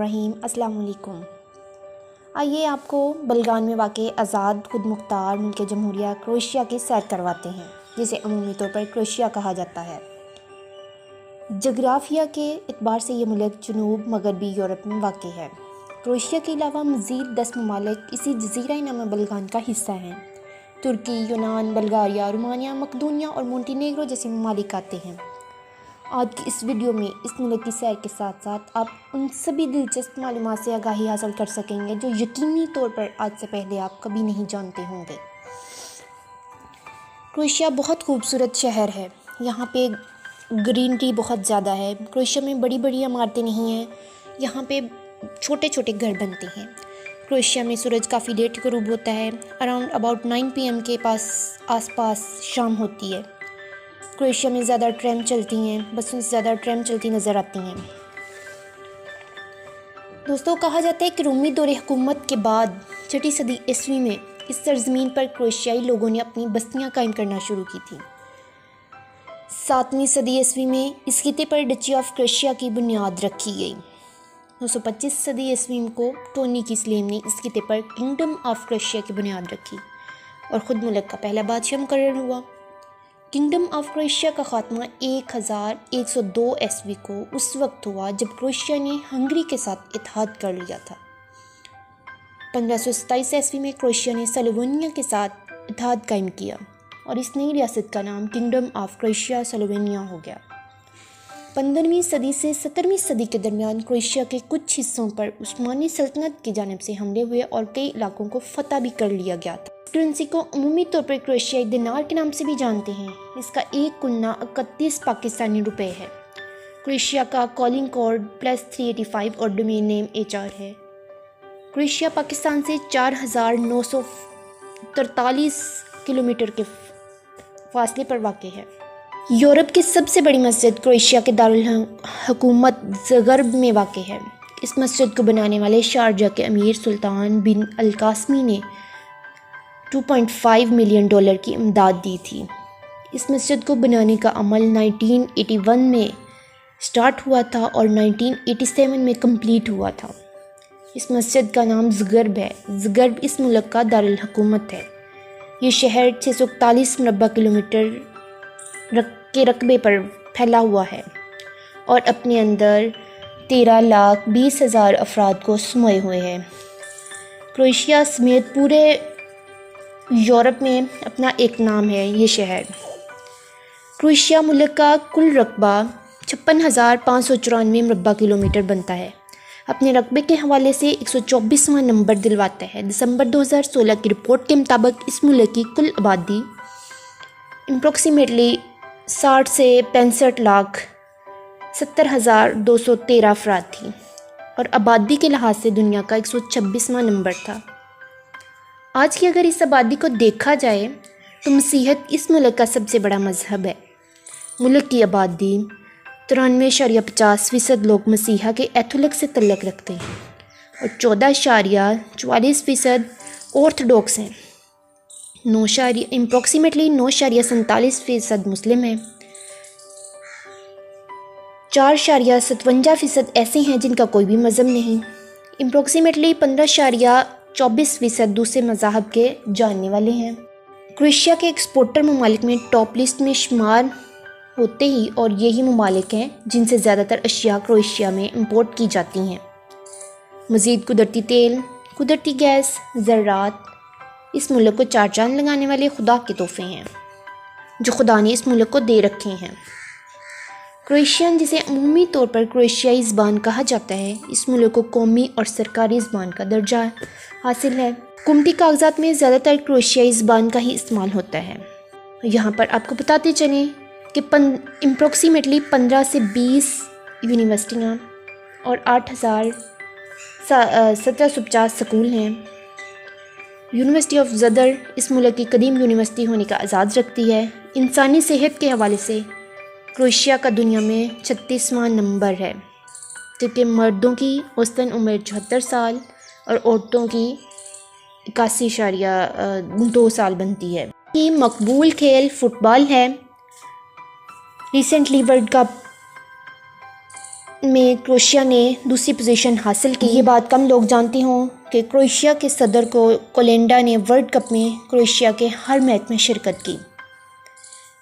الرحیم۔ السلام علیکم۔ آئیے آپ کو بلغان میں واقع آزاد خود مختار ملک جمہوریہ کروشیا کی سیر کرواتے ہیں، جسے عمومی طور پر کروشیا کہا جاتا ہے۔ جغرافیہ کے اعتبار سے یہ ملک جنوب مغربی یورپ میں واقع ہے۔ کروشیا کے علاوہ مزید 10 ممالک اسی جزیرہ نما بلغان کا حصہ ہیں۔ ترکی، یونان، بلغاریہ، رومانیہ، مقدونیہ اور مونٹینیگرو جیسے ممالک آتے ہیں۔ آج کی اس ویڈیو میں اس ملک کی سیر کے ساتھ ساتھ آپ ان سبھی دلچسپ معلومات سے آگاہی حاصل کر سکیں گے جو یقینی طور پر آج سے پہلے آپ کبھی نہیں جانتے ہوں گے۔ کروشیا بہت خوبصورت شہر ہے۔ یہاں پہ گرینری بہت زیادہ ہے۔ کروشیا میں بڑی بڑی عمارتیں نہیں ہیں، یہاں پہ چھوٹے چھوٹے گھر بنتے ہیں۔ کروشیا میں سورج کافی لیٹ غروب ہوتا ہے، اباؤٹ 9 PM کے آس پاس شام ہوتی ہے۔ کروشیا میں زیادہ ٹریم چلتی ہیں، بسوں سے زیادہ ٹریم چلتی نظر آتی ہیں۔ دوستو، کہا جاتا ہے کہ رومی دور حکومت کے بعد 6 صدی عیسوی میں اس سرزمین پر کروشیائی لوگوں نے اپنی بستیاں قائم کرنا شروع کی تھیں۔ 7ویں صدی عیسوی میں اس خطے پر ڈچی آف کروشیا کی بنیاد رکھی گئی۔ 925 صدی عیسوی کو ٹونی کی سلیم نے اس خطے پر کنگڈم آف کروشیا کی بنیاد رکھی اور خود ملک کا پہلا بادشاہ مقرر ہوا۔ کنگڈم آف کروشیا کا خاتمہ 1102 عیسوی کو اس وقت ہوا جب کروشیا نے ہنگری کے ساتھ اتحاد کر لیا تھا۔ 1527 عیسوی میں کروشیا نے سلوونیا کے ساتھ اتحاد قائم کیا اور اس نئی ریاست کا نام کنگڈم آف کروشیا سلوونیا ہو گیا۔ 15ویں صدی سے 17ویں صدی کے درمیان کروشیا کے کچھ حصوں پر عثمانی سلطنت کی جانب سے حملے ہوئے اور کئی علاقوں کو فتح بھی کر لیا گیا تھا۔ کرنسی کو عمومی طور پر کروشیائی دینار کے نام سے بھی جانتے ہیں۔ اس کا ایک کنہ 31 پاکستانی روپے ہے۔ کروشیا کا کالنگ کوڈ +385 اور ڈومین نیم HR ہے۔ کروشیا پاکستان سے 4943 کلومیٹر کے فاصلے پر واقع ہے۔ یورپ کی سب سے بڑی مسجد کروشیا کے دارالحکومت زغرب میں واقع ہے۔ اس مسجد کو بنانے والے شارجہ کے امیر سلطان بن القاسمی نے $2.5 ملین کی امداد دی تھی۔ اس مسجد کو بنانے کا عمل 1981 میں سٹارٹ ہوا تھا اور 1987 میں کمپلیٹ ہوا تھا۔ اس مسجد کا نام زغرب ہے۔ زغرب اس ملک کا دارالحکومت ہے۔ یہ شہر 641 مربع کلومیٹر کے رقبے پر پھیلا ہوا ہے اور اپنے اندر 13,20,000 افراد کو سموئے ہوئے ہے۔ کروشیا سمیت پورے یورپ میں اپنا ایک نام ہے یہ شہر۔ کروشیا ملک کا کل رقبہ 56,594 مربع کلومیٹر بنتا ہے۔ اپنے رقبے کے حوالے سے 124واں نمبر دلواتا ہے۔ دسمبر 2016 کی رپورٹ کے مطابق اس ملک کی کل آبادی اپروکسیمیٹلی 60 سے 65 لاکھ 70,213 افراد تھی اور آبادی کے لحاظ سے دنیا کا 126واں نمبر تھا۔ آج کی اگر اس آبادی کو دیکھا جائے تو مسیحیت اس ملک کا سب سے بڑا مذہب ہے۔ ملک کی آبادی 93.50% لوگ مسیحا کے ایتھولک سے تعلق رکھتے ہیں اور 14.44% آرتھوڈوکس ہیں۔ اپروکسیمیٹلی 9.47% مسلم ہیں۔ 4.57% ایسے ہیں جن کا کوئی بھی مذہب نہیں۔ اپروکسیمیٹلی 15.24% دوسرے مذاہب کے جاننے والے ہیں۔ کروشیا کے ایکسپورٹر ممالک میں ٹاپ لسٹ میں شمار ہوتے ہی اور یہی ممالک ہیں جن سے زیادہ تر اشیاء کروشیا میں امپورٹ کی جاتی ہیں۔ مزید قدرتی تیل، قدرتی گیس، زراعت اس ملک کو 4 چاند لگانے والے خدا کے تحفے ہیں جو خدا نے اس ملک کو دے رکھے ہیں۔ کروشین، جسے عمومی طور پر کروشیائی زبان کہا جاتا ہے، اس ملک کو قومی اور سرکاری زبان کا درجہ حاصل ہے۔ حکومتی کاغذات میں زیادہ تر کروشیائی زبان کا ہی استعمال ہوتا ہے۔ یہاں پر آپ کو بتاتے چلیں کہ اپروکسیمیٹلی 15 سے 20 یونیورسٹیاں اور 8,750 سکول ہیں۔ یونیورسٹی آف زدر اس ملک کی قدیم یونیورسٹی ہونے کا اعزاز رکھتی ہے۔ انسانی صحت کے حوالے سے کروشیا کا دنیا میں 36واں نمبر ہے، جبکہ مردوں کی اوسطاً عمر 74 سال اور عورتوں کی 81.2 سال بنتی ہے۔ یہ مقبول کھیل فٹ بال ہے۔ ریسنٹلی ورلڈ کپ میں کروشیا نے دوسری پوزیشن حاصل کی۔ یہ بات کم لوگ جانتے ہوں کہ کروشیا کے صدر کولینڈا نے ورلڈ کپ میں کروشیا کے ہر میچ میں شرکت کی۔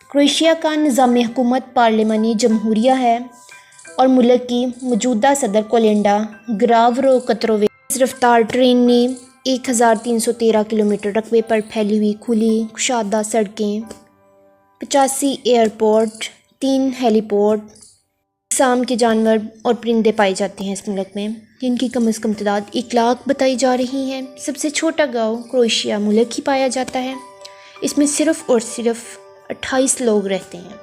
کروشیا کا نظام حکومت پارلیمانی جمہوریہ ہے اور ملک کی موجودہ صدر کولینڈا گراورو کتروویچ۔ تیز رفتار ٹرین نے 1313 کلومیٹر رقبے پر پھیلی ہوئی کھلی کشادہ سڑکیں، 85 ایئرپورٹ، 3 ہیلی پورٹ، اقسام کے جانور اور پرندے پائے جاتے ہیں اس ملک میں، جن کی کم از کم تعداد 1 لاکھ بتائی جا رہی ہے۔ سب سے چھوٹا گاؤں کروشیا ملک ہی پایا جاتا ہے۔ اس میں صرف اور صرف 28 لوگ رہتے ہیں۔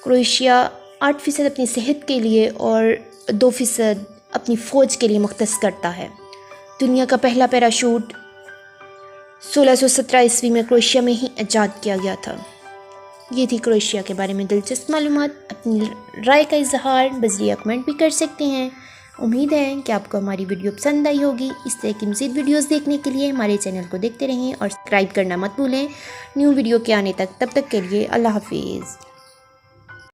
کروشیا 8% اپنی صحت کے لیے اور 2% اپنی فوج کے لیے مختص کرتا ہے۔ دنیا کا پہلا پیراشوٹ 1617 عیسوی میں کروشیا میں ہی ایجاد کیا گیا تھا۔ یہ تھی کروشیا کے بارے میں دلچسپ معلومات۔ اپنی رائے کا اظہار بذریعہ کمنٹ بھی کر سکتے ہیں۔ امید ہے کہ آپ کو ہماری ویڈیو پسند آئی ہوگی۔ اس طرح کی مزید ویڈیوز دیکھنے کے لیے ہمارے چینل کو دیکھتے رہیں اور سبسکرائب کرنا مت بھولیں۔ نیو ویڈیو کے آنے تک، تب تک کے لیے اللہ حافظ۔